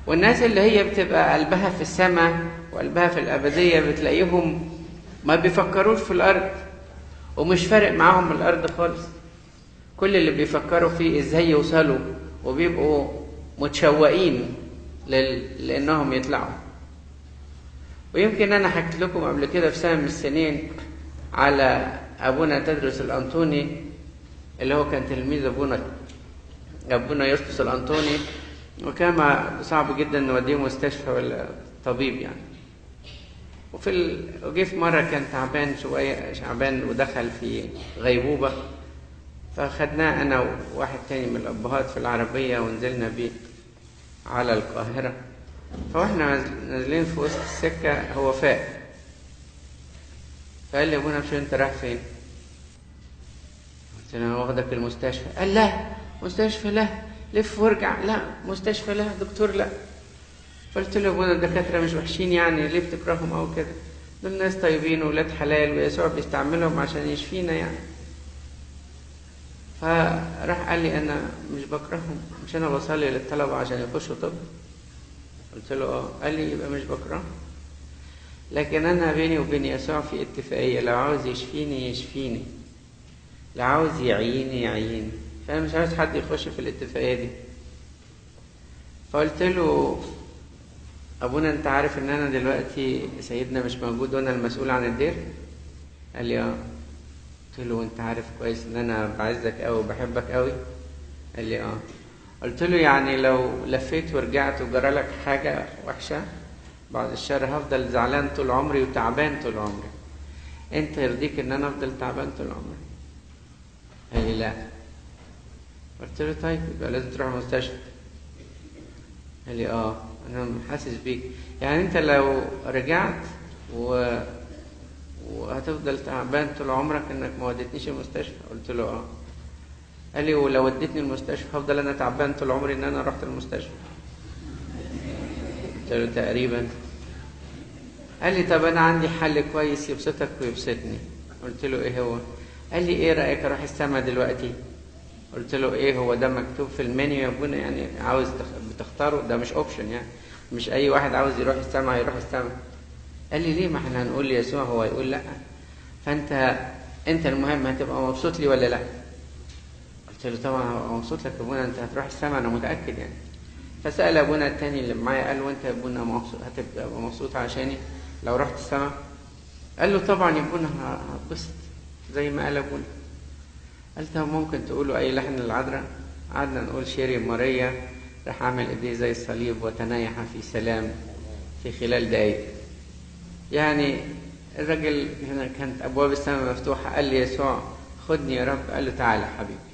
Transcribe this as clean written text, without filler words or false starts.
والناس اللي هي بتبقى قلبها في السماء وقلبها في الأبدية بتلاقيهم ما بيفكروش في الأرض ومش فارق معاهم الأرض خالص. كل اللي بيفكروا فيه إزاي يوصلوا، وبيبقوا متشوقين لأنهم يطلعوا. ويمكن أنا حكيت لكم قبل كده في سنة من السنين على أبونا تدرس الأنطوني اللي هو كان تلميذ أبونا يسطس الأنطوني، وكان صعب جدا نوديه مستشفى ولا طبيب يعني. وجه في مرة كان تعبان شوية ودخل في غيبوبة، فأخدناه أنا وواحد تاني من الأبهات في العربية ونزلنا بيه على القاهرة. فواحنا نازلين في وسط السكة هو فاق، فقال لي أبونا مش أنت رايح فين؟ قلت له أنا واخدك المستشفى. قال لا مستشفى لا، لف وارجع. لا مستشفى لا، دكتور لا. قلت له أبونا الدكاترة مش وحشين يعني ليه بتكرههم أو كده؟ دول ناس طيبين وولاد حلال ويسوع بيستعملهم عشان يشفينا يعني. فراح قال لي أنا مش بكرههم، مش أنا بصلي للطلبة عشان يخشوا طب؟ قلت له اه. قال لي يبقى مش بكرههم، لكن أنا بيني وبين يسوع في اتفاقية، لو عاوز يشفيني يشفيني، لو عاوز يعيني يعيني، فأنا مش عاوز حد يخش في الاتفاقية دي. فقلت له أبونا أنت عارف إن أنا دلوقتي سيدنا مش موجود وأنا المسؤول عن الدير؟ قال لي اه. قلت له أنت عارف كويس إن أنا بعزك أوي وبحبك أوي؟ قال لي اه. قلت له يعني لو لفيت ورجعت وجرالك حاجة وحشة بعد الشر هفضل زعلان طول عمري وتعبان طول عمري، أنت يرضيك إن أنا أفضل تعبان طول عمري؟ قال لي لا. قلت له طيب يبقى لازم تروح المستشفى. قال لي اه انا حاسس بيك، يعني انت لو رجعت وهتفضل تعبان طول عمرك انك ما وديتنيش المستشفى؟ قلت له اه. قال لي ولو وديتني المستشفى هفضل انا تعبان طول عمري ان انا رحت المستشفى؟ قلت له تقريبا. قال لي طب انا عندي حل كويس يبسطك ويبسطني. قلت له ايه هو؟ قال لي ايه رايك اروح السما دلوقتي؟ قلت له ايه هو ده مكتوب في المنيو يا ابونا يعني عاوز بتختاره؟ ده مش اوبشن يعني، مش اي واحد عاوز يروح السما هيروح السما. قال لي ليه؟ ما احنا هنقول ليسوع هو يقول لا، فانت المهم هتبقى مبسوط لي ولا لا؟ قلت له طبعا هبقى مبسوط لك يا ابونا، انت هتروح السما انا متاكد يعني. فسال ابونا التاني اللي معايا قال له وانت يا ابونا مبسوط هتبقى مبسوط عشاني لو رحت السما؟ قال له طبعا يا ابونا هتبسط زي ما قال ابونا. قال طب ممكن تقولوا اي لحن للعذراء؟ قعدنا نقول شيري ماريا، راح اعمل ايديه زي الصليب وتنايح في سلام في خلال دقايق. يعني الراجل هنا كانت ابواب السماء مفتوحه، قال لي يسوع خدني يا رب، قال له تعالى حبيبي.